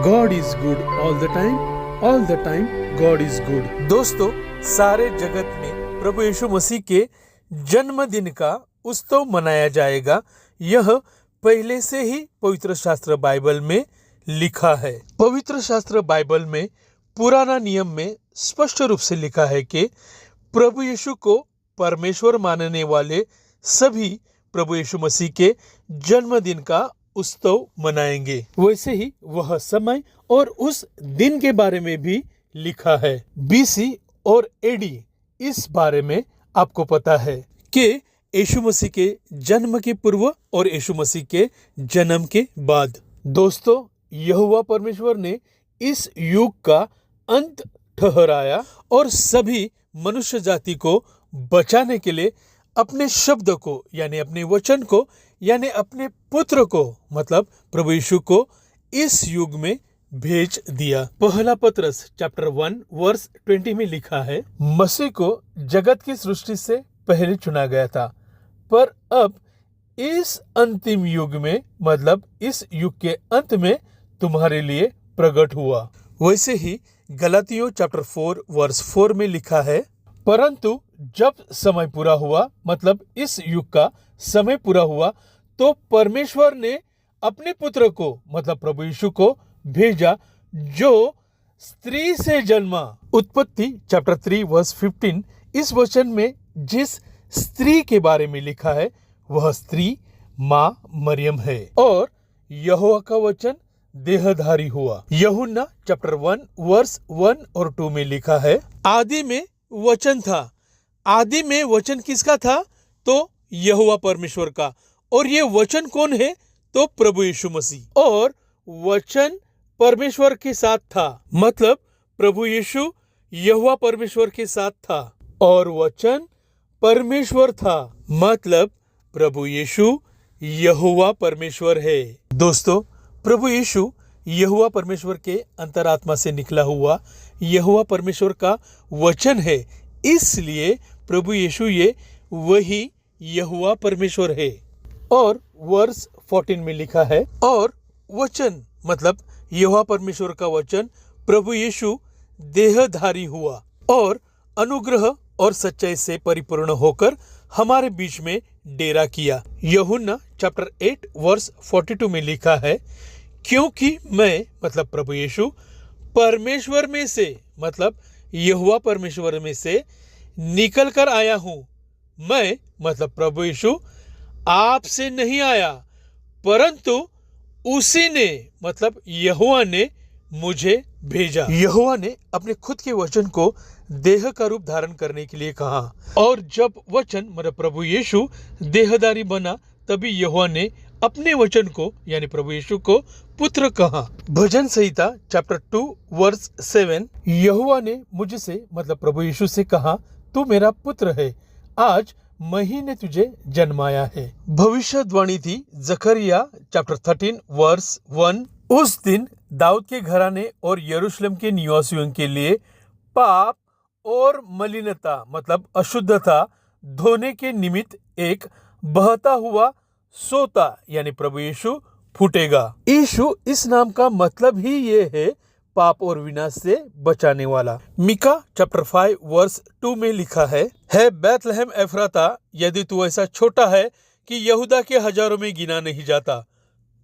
God is good all the time God is good। दोस्तों, सारे जगत में प्रभु यीशु मसीह के जन्मदिन का उत्सव मनाया जाएगा। यह पहले से ही पवित्र शास्त्र बाइबल में लिखा है। पवित्र शास्त्र बाइबल में पुराना नियम में स्पष्ट रूप से लिखा है कि प्रभु यीशु को परमेश्वर मानने वाले सभी प्रभु यीशु मसीह के जन्मदिन का उत्सव मनाएंगे। वैसे ही वह समय और उस दिन के बारे में भी लिखा है। बीसी और एडी इस बारे में आपको पता है कि यीशु मसीह के जन्म के पूर्व और यीशु मसीह के जन्म के बाद। दोस्तों, यहोवा परमेश्वर ने इस युग का अंत ठहराया और सभी मनुष्य जाति को बचाने के लिए अपने शब्द को यानी अपने वचन को यानी अपने पुत्र को मतलब प्रभु यीशु को इस युग में भेज दिया। पहला पतरस चैप्टर 1 वर्स 20 में लिखा है, मसीह को जगत की सृष्टि से पहले चुना गया था, पर अब इस अंतिम युग में मतलब इस युग के अंत में तुम्हारे लिए प्रकट हुआ। वैसे ही गलातियों चैप्टर 4 वर्स 4 में लिखा है, परंतु जब समय पूरा हुआ मतलब इस युग का समय पूरा हुआ तो परमेश्वर ने अपने पुत्र को मतलब प्रभु यीशु को भेजा जो स्त्री से जन्मा। उत्पत्ति चैप्टर 3 वर्स 15 इस वचन में जिस स्त्री के बारे में लिखा है वह स्त्री माँ मरियम है और यहोवा का वचन देहधारी हुआ। यूहन्ना चैप्टर 1 वर्स 1 और 2 में लिखा है, आदि में वचन था। आदि में वचन किसका था? तो यहोवा परमेश्वर का। और ये वचन कौन है? तो प्रभु यीशु मसीह। और वचन परमेश्वर के साथ था मतलब प्रभु यीशु यहोवा परमेश्वर के साथ था और वचन परमेश्वर था मतलब प्रभु यीशु यहोवा परमेश्वर है। दोस्तों, प्रभु यीशु यहोवा परमेश्वर के अंतरात्मा से निकला हुआ यहोवा परमेश्वर का वचन है, इसलिए प्रभु यीशु ये वही यहोवा परमेश्वर है। और वर्स 14 में लिखा है, और वचन मतलब यहोवा परमेश्वर का वचन प्रभु यीशु देहधारी हुआ और अनुग्रह और सच्चाई से परिपूर्ण होकर हमारे बीच में डेरा किया। यूहन्ना चैप्टर 8 वर्स 42 में लिखा है, क्योंकि मैं मतलब प्रभु यीशु परमेश्वर में से मतलब यहोवा परमेश्वर में से निकल कर आया हूँ। मैं मतलब प्रभु यीशु आपसे नहीं आया परंतु उसी ने मतलब यहोवा ने मुझे भेजा। यहोवा ने अपने खुद के वचन को देह का रूप धारण करने के लिए कहा और जब वचन मतलब प्रभु यीशु देहधारी बना तभी यहोवा ने अपने वचन को यानी प्रभु यीशु को पुत्र कहा। भजन संहिता चैप्टर 2 वर्स 7, यहोवा ने मुझसे मतलब प्रभु यीशु से कहा, तू मेरा पुत्र है, आज मैं ने तुझे जन्माया है। भविष्यवाणी थी जकरिया चैप्टर 13 वर्स 1, उस दिन दाऊद के घराने और यरूशलेम के निवासियों के लिए पाप और मलिनता मतलब अशुद्धता धोने के निमित्त एक बहता हुआ सोता यानी प्रभु यीशु फूटेगा। यीशु इस नाम का मतलब ही ये है पाप और विनाश से बचाने वाला। मिका चैप्टर 5 वर्स 2 में लिखा है बैतलहम एफ्राता, यदि तू ऐसा छोटा है कि यहूदा के हजारों में गिना नहीं जाता,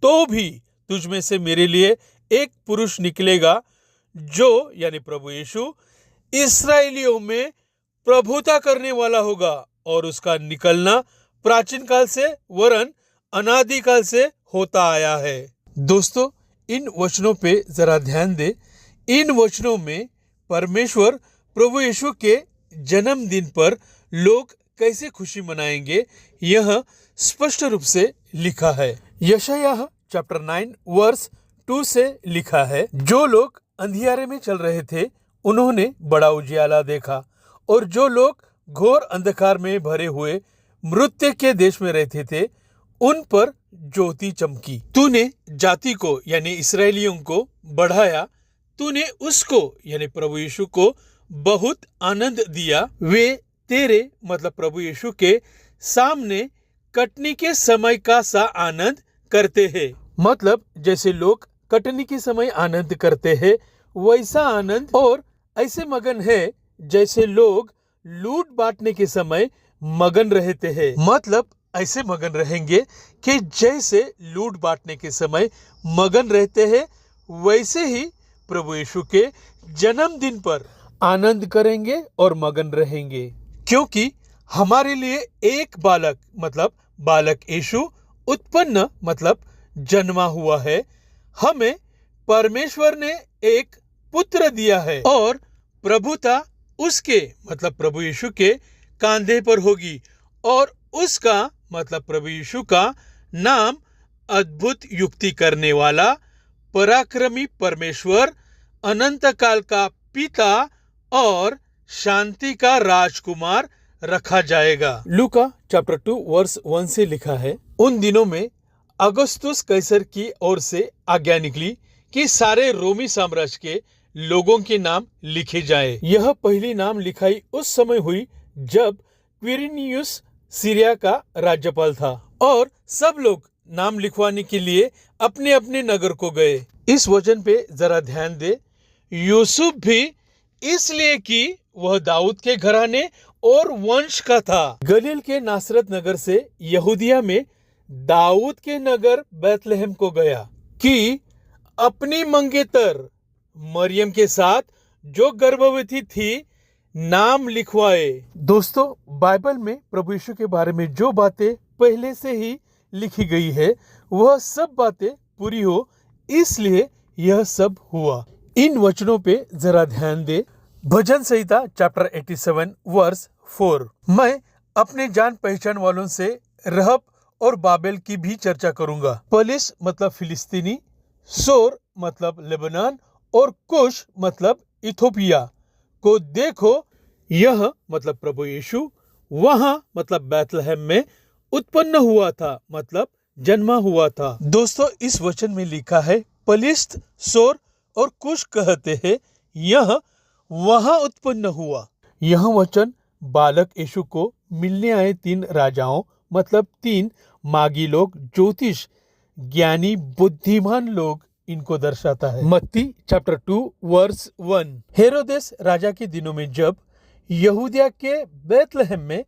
तो भी तुझ में से मेरे लिए एक पुरुष निकलेगा जो यानी प्रभु यीशु इस्राएलियों में प्रभुता करने वाला होगा और उसका निकलना प्राचीन काल से वरन अनादिकाल से होता आया है। दोस्तों, इन वचनों पे जरा ध्यान दे। इन वचनों में परमेश्वर प्रभु यीशु के जन्मदिन पर लोग कैसे खुशी मनाएंगे यह स्पष्ट रूप से लिखा है। यशायाह चैप्टर 9 वर्स 2 से लिखा है, जो लोग अंधियारे में चल रहे थे उन्होंने बड़ा उजियाला देखा और जो लोग घोर अंधकार में भरे हुए मृत्यु के देश में रहते थे उन पर ज्योति चमकी। तूने जाति को यानी इस्राएलियों को बढ़ाया, तूने उसको यानी प्रभु यीशु को बहुत आनंद दिया। वे तेरे मतलब प्रभु यीशु के सामने कटनी के समय का सा आनंद करते हैं। मतलब जैसे लोग कटनी के समय आनंद करते हैं वैसा आनंद और ऐसे मगन है जैसे लोग लूट बांटने के समय मगन रहते हैं। मतलब ऐसे मगन रहेंगे कि जैसे लूट बांटने के समय मगन रहते हैं वैसे ही प्रभु यीशु के जन्मदिन पर आनंद करेंगे और मगन रहेंगे, क्योंकि हमारे लिए एक बालक मतलब बालक यीशु उत्पन्न मतलब जन्मा हुआ है। हमें परमेश्वर ने एक पुत्र दिया है और प्रभुता उसके मतलब प्रभु यीशु के कांधे पर होगी और उसका मतलब प्रभु यीशु का नाम अद्भुत युक्ति करने वाला, पराक्रमी परमेश्वर, अनंत काल का पिता और शांति का राजकुमार रखा जाएगा। लूका चैप्टर 2 वर्स 1 से लिखा है, उन दिनों में अगस्तुस कैसर की ओर से आज्ञा निकली कि सारे रोमी साम्राज्य के लोगों के नाम लिखे जाए। यह पहली नाम लिखाई उस समय हुई जब क्विरिनियुस सीरिया का राज्यपाल था और सब लोग नाम लिखवाने के लिए अपने अपने नगर को गए। इस वचन पे जरा ध्यान दे। यूसुफ भी इसलिए कि वह दाऊद के घराने और वंश का था। गलील के नासरत नगर से यहूदिया में दाऊद के नगर बैतलहम को गया कि अपनी मंगेतर मरियम के साथ जो गर्भवती थी नाम लिखवाए। दोस्तों, बाइबल में प्रभु यीशु के बारे में जो बातें पहले से ही लिखी गई है वह सब बातें पूरी हो, इसलिए यह सब हुआ। इन वचनों पे जरा ध्यान दे। भजन संहिता चैप्टर 87 वर्स 4। मैं अपने जान पहचान वालों से रहब और बाबेल की भी चर्चा करूंगा। पलिस मतलब फिलिस्तीनी, सोर मतलब लेबनान और कुश मतलब इथोपिया को देखो। यह मतलब प्रभु यीशु वहां मतलब बैतलहम में उत्पन्न हुआ था मतलब जन्मा हुआ था। दोस्तों, इस वचन में लिखा है पलिस्त, सोर और कुश कहते हैं यह वहां उत्पन्न हुआ। यह वचन बालक यीशु को मिलने आए 3 राजाओं मतलब 3 मागी लोग, ज्योतिष, ज्ञानी, बुद्धिमान लोग इनको दर्शाता है। मत्ती चैप्टर 2 वर्स 1। हेरोदेस राजा के दिनों में जब यहूदिया के बैतलहम में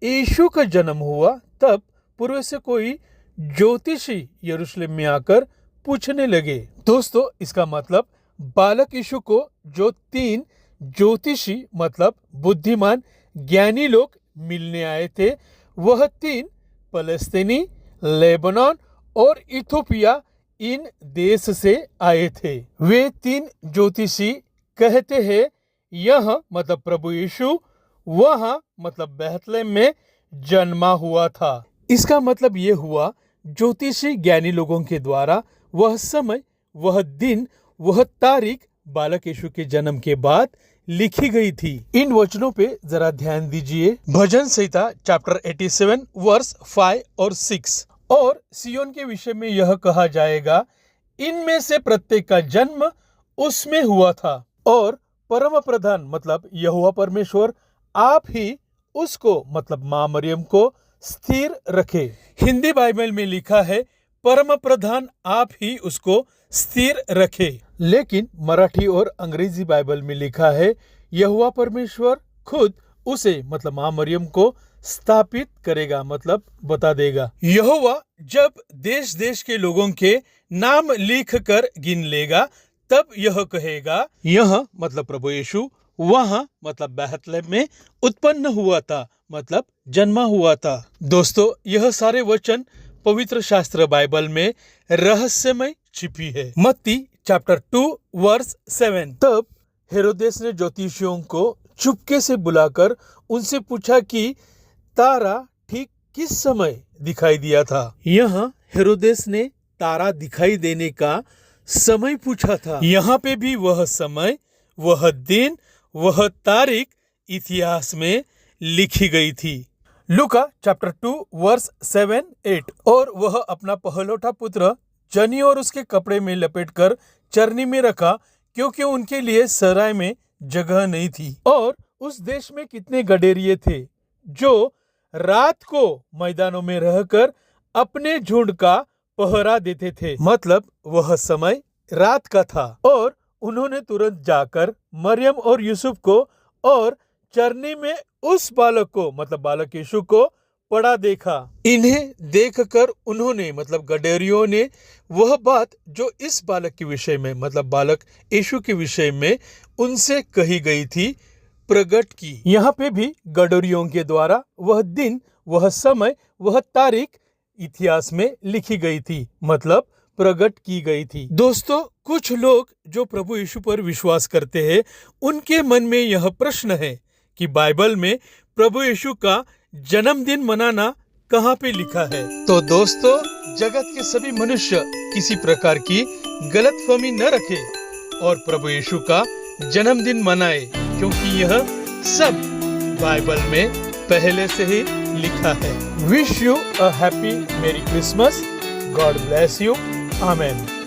यीशु का जन्म हुआ तब पूर्व से कोई ज्योतिषी यरूशलेम में आकर पूछने लगे। दोस्तों, इसका मतलब बालक यीशु को जो 3 ज्योतिषी मतलब बुद्धिमान ज्ञानी लोग मिलने आए थे वह 3 फलस्तीनी, लेबनान और इथोपिया इन देश से आए थे। वे 3 ज्योतिषी कहते हैं यह मतलब प्रभु यीशु वहां मतलब बैतलहम में जन्मा हुआ था। इसका मतलब ये हुआ ज्योतिषी ज्ञानी लोगों के द्वारा वह समय, वह दिन, वह तारीख बालक यीशु के जन्म के बाद लिखी गई थी। इन वचनों पे जरा ध्यान दीजिए। भजन संहिता चैप्टर 87 वर्स 5 और 6। और सियोन के विषय में यह कहा जाएगा, इनमें से प्रत्येक का जन्म उसमें हुआ था और परम प्रधान मतलब यहोवा परमेश्वर आप ही उसको मतलब मां मरियम को स्थिर रखे। हिंदी बाइबल में लिखा है परम प्रधान आप ही उसको स्थिर रखे, लेकिन मराठी और अंग्रेजी बाइबल में लिखा है यहोवा परमेश्वर खुद उसे मतलब मां मरियम को स्थापित करेगा मतलब बता देगा। यहोवा जब देश देश के लोगों के नाम लिख कर गिन लेगा तब यह कहेगा यह मतलब प्रभु यीशु वहां मतलब बैतलहम में उत्पन्न हुआ था मतलब जन्मा हुआ था। दोस्तों, यह सारे वचन पवित्र शास्त्र बाइबल में रहस्यमय छिपी है। मत्ती चैप्टर 2 वर्स 7। तब हेरोदेस ने ज्योतिषियों को चुपके से बुलाकर उनसे पूछा कि तारा ठीक किस समय दिखाई दिया था। यहाँ हेरोदेस ने तारा दिखाई देने का समय पूछा था। यहाँ पे भी वह समय, वह दिन, वह तारीख इतिहास में लिखी गई थी। लूका चैप्टर 2 वर्स 7-8। और वह अपना पहलौठा पुत्र जनी और उसके कपड़े में लपेटकर चरनी में रखा क्योंकि उनके लिए सराय में जगह नहीं थी। और उस देश में कितने गडेरिये थे जो रात को मैदानों में रहकर अपने झुंड का पहरा देते थे। मतलब वह समय रात का था और उन्होंने तुरंत जाकर मरियम और यूसुफ को और चरनी में उस बालक को मतलब बालक यीशु को पड़ा देखा। इन्हें देखकर उन्होंने मतलब गडेरियों ने वह बात जो इस बालक के विषय में मतलब बालक यीशु के विषय में उनसे कही गई थी प्रकट की। यहाँ पे भी गडोरियों के द्वारा वह दिन, वह समय, वह तारीख इतिहास में लिखी गई थी मतलब प्रकट की गई थी। दोस्तों, कुछ लोग जो प्रभु यीशु पर विश्वास करते हैं उनके मन में यह प्रश्न है कि बाइबल में प्रभु यीशु का जन्मदिन मनाना कहाँ पे लिखा है। तो दोस्तों, जगत के सभी मनुष्य किसी प्रकार की गलतफहमी न रखे और प्रभु यीशु का जन्मदिन मनाए, क्योंकि यह सब बाइबल में पहले से ही लिखा है। विश यू अ हैप्पी मेरी Christmas. God bless you. Amen.